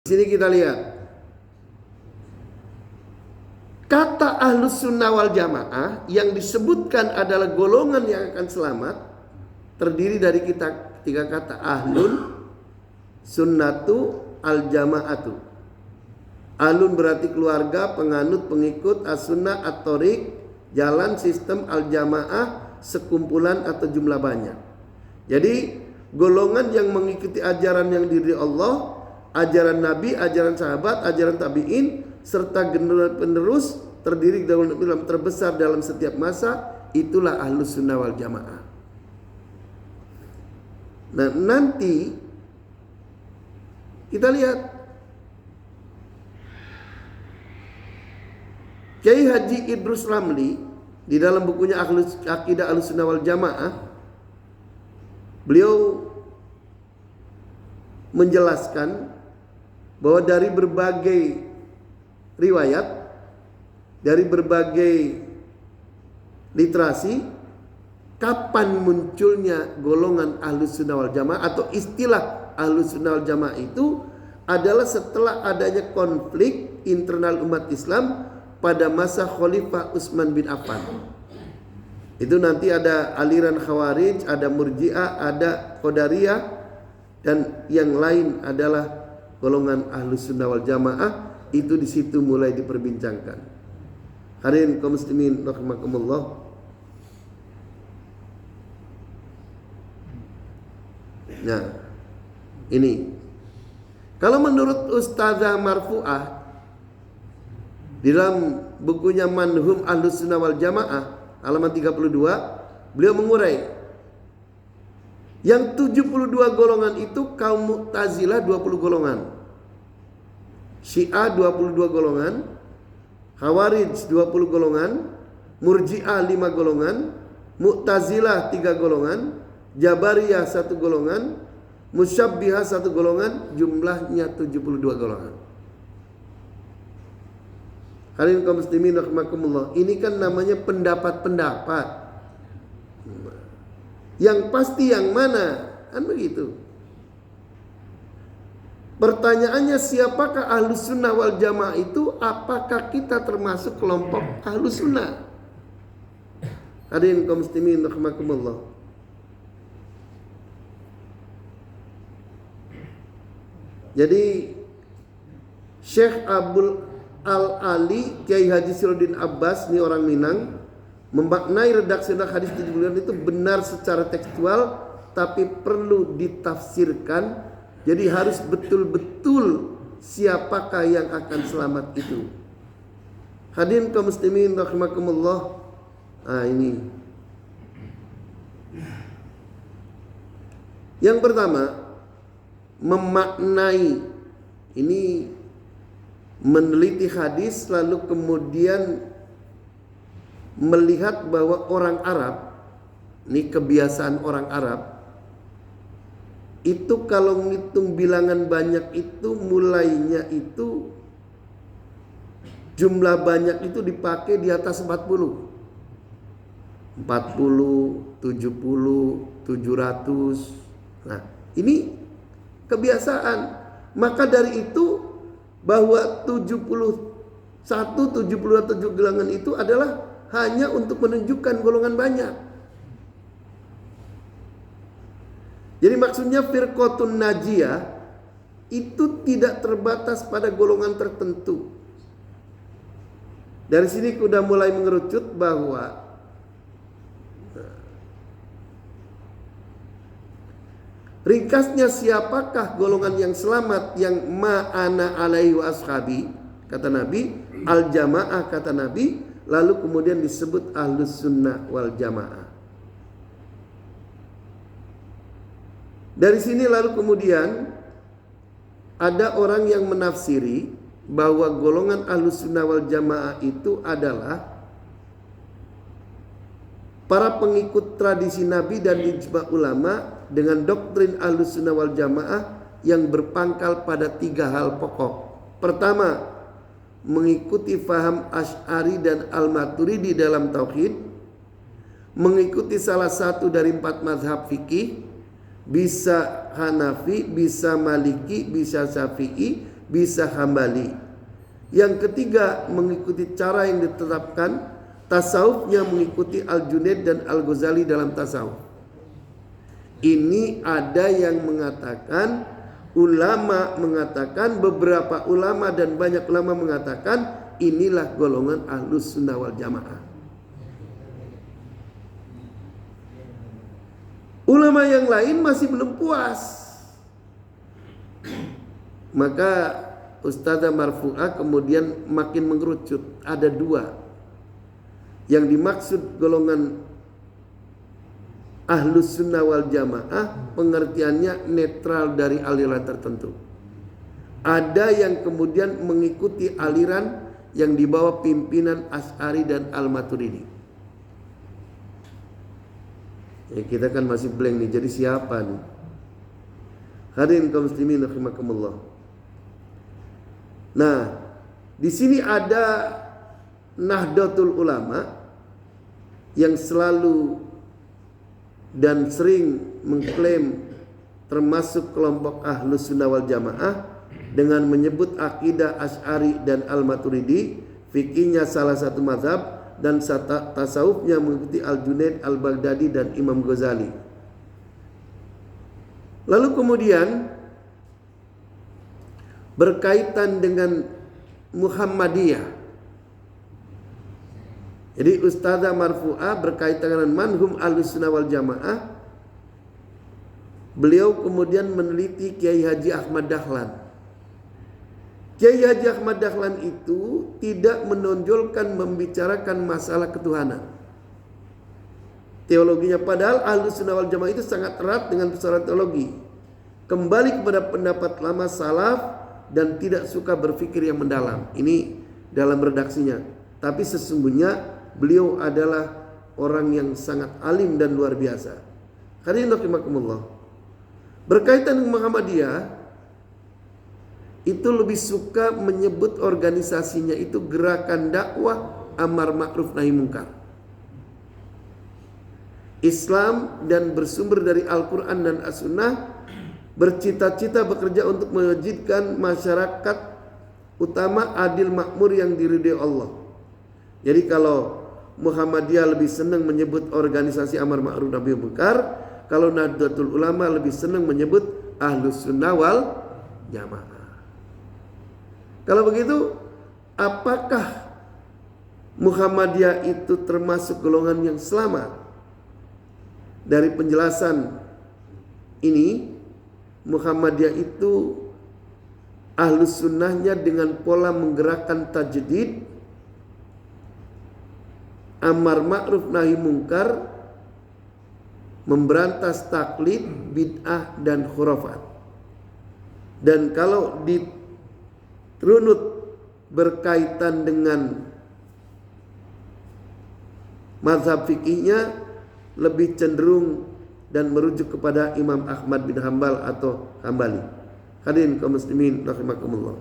Di sini kita lihat kata ahlus sunnah wal jamaah yang disebutkan adalah golongan yang akan selamat terdiri dari tiga kata: ahlun, sunnatu, al jamaatu. Ahlun berarti keluarga, penganut, pengikut, as-sunnah, at-thoriq, jalan, sistem, al jamaah sekumpulan atau jumlah banyak. Jadi golongan yang mengikuti ajaran yang diri Allah, ajaran Nabi, ajaran sahabat, ajaran tabi'in, serta generasi penerus terdiri dalam terbesar dalam setiap masa, itulah ahlus sunnah wal jamaah. Nah, nanti kita lihat Kiai Haji Idrus Ramli di dalam bukunya Aqidah Ahlus Sunnah wal Jamaah, beliau menjelaskan bahwa dari berbagai riwayat, dari berbagai literasi, kapan munculnya golongan Ahlus Sunnah wal Jamaah atau istilah Ahlus Sunnah wal Jamaah itu adalah setelah adanya konflik internal umat Islam pada masa Khalifah Utsman bin Affan. Itu nanti ada aliran Khawarij, ada Murji'ah, ada Qadariyah, dan yang lain adalah golongan Ahlus Sunnah wal Jamaah. Itu di situ mulai diperbincangkan. Hadirin kaum muslimin rahimakumullah. Nah, ini kalau menurut Ustazah Marfu'ah di dalam bukunya Manhum Ahlus Sunnah wal Jamaah halaman 32, beliau mengurai yang 72 golongan itu kaum Mu'tazilah 20 golongan, Syiah 22 golongan, Khawarij 20 golongan, Murji'ah 5 golongan, Mu'tazilah 3 golongan, Jabariyah 1 golongan, Musyabbihah 1 golongan, jumlahnya 72 golongan. Hadirin kaum muslimin rahimakumullah, ini kan namanya pendapat-pendapat. Yang pasti yang mana? Kan begitu. Pertanyaannya, siapakah Ahlus Sunnah wal Jamaah itu? Apakah kita termasuk kelompok Ahlus Sunnah? Hadirin kaum muslimin rahimakumullah. Jadi Syekh Abdul Al-Ali Kiai Haji Sirudin Abbas, ini orang Minang, memaknai redaksi hadis 70 itu benar secara tekstual, tapi perlu ditafsirkan. Jadi harus betul-betul siapakah yang akan selamat itu. Hadirin kaum muslimin rahimakumullah. Ini yang pertama, memaknai, ini meneliti hadis lalu kemudian melihat bahwa orang Arab, ini kebiasaan orang Arab, itu kalau ngitung bilangan banyak itu mulainya itu jumlah banyak itu dipakai di atas 40, 70, 700. Nah, ini kebiasaan. Maka dari itu bahwa 71, 77 bilangan itu adalah hanya untuk menunjukkan golongan banyak. Jadi maksudnya firqatun najiyah itu tidak terbatas pada golongan tertentu. Dari sini sudah mulai mengerucut bahwa ringkasnya, siapakah golongan yang selamat yang ma'ana alaihi wa ashabi, kata Nabi, al jamaah kata Nabi, lalu kemudian disebut ahlus sunnah wal jamaah. Dari sini lalu kemudian ada orang yang menafsiri bahwa golongan ahlus sunnah wal jamaah itu adalah para pengikut tradisi Nabi dan ijma ulama dengan doktrin Ahlus Sunnah wal Jamaah yang berpangkal pada 3 hal pokok. Pertama, mengikuti faham Asy'ari dan Al-Maturidi dalam tauhid, mengikuti salah satu dari 4 mazhab fikih, bisa Hanafi, bisa Maliki, bisa Syafi'i, bisa Hambali. Yang ketiga, mengikuti cara yang ditetapkan tasawufnya mengikuti Al-Junaid dan Al-Ghazali dalam tasawuf. Ini ada yang mengatakan, ulama mengatakan, beberapa ulama dan banyak ulama mengatakan inilah golongan Ahlus Sunnah wal Jamaah. Ulama yang lain masih belum puas. Maka Ustadzah Marfu'ah kemudian makin mengerucut. Ada dua. Yang dimaksud golongan Ahlus Sunnah wal Jamaah pengertiannya netral dari aliran tertentu. Ada yang kemudian mengikuti aliran yang dibawa pimpinan Asy'ari dan Al-Maturidi. Ya, kita kan masih blank nih. Jadi siapa nih? Hadirin kaum muslimin rahimakumullah. Nah, di sini ada Nahdlatul Ulama yang selalu dan sering mengklaim termasuk kelompok Ahlus Sunnah wal Jamaah dengan menyebut akidah Asy'ari dan Al-Maturidi, fikihnya salah satu mazhab, dan tasawufnya mengikuti Al-Junaid, Al-Baghdadi dan Imam Ghazali. Lalu kemudian berkaitan dengan Muhammadiyah. Jadi Ustadzah Marfu'ah berkaitan dengan manhum Ahlus Sunnah wal Jamaah. Beliau kemudian meneliti Kiai Haji Ahmad Dahlan. Kiai Haji Ahmad Dahlan itu tidak menonjolkan membicarakan masalah ketuhanan. Teologinya, padahal Ahlus Sunnah wal Jamaah itu sangat erat dengan persoalan teologi. Kembali kepada pendapat lama salaf dan tidak suka berpikir yang mendalam. Ini dalam redaksinya. Tapi sesungguhnya beliau adalah orang yang sangat alim dan luar biasa. Hadirin rahimakumullah. Berkaitan dengan Muhammadiyah, itu lebih suka menyebut organisasinya itu gerakan dakwah amar ma'ruf nahi munkar. Islam dan bersumber dari Al-Quran dan As-Sunnah, bercita-cita bekerja untuk mewujudkan masyarakat utama adil makmur yang diridhai Allah. Jadi kalau Muhammadiyah lebih senang menyebut organisasi amar ma'ruf nahi munkar, kalau Nahdlatul Ulama lebih senang menyebut Ahlus Sunnah wal Jamaah. Kalau begitu, apakah Muhammadiyah itu termasuk golongan yang selamat? Dari penjelasan ini, Muhammadiyah itu Ahlus Sunnahnya dengan pola menggerakkan tajdid, amar ma'ruf nahi munkar, memberantas taklid, bid'ah dan khurafat. Dan kalau dirunut berkaitan dengan mazhab fikihnya, lebih cenderung dan merujuk kepada Imam Ahmad bin Hambal atau Hambali. Hadirin kaum muslimin rahimakumullah.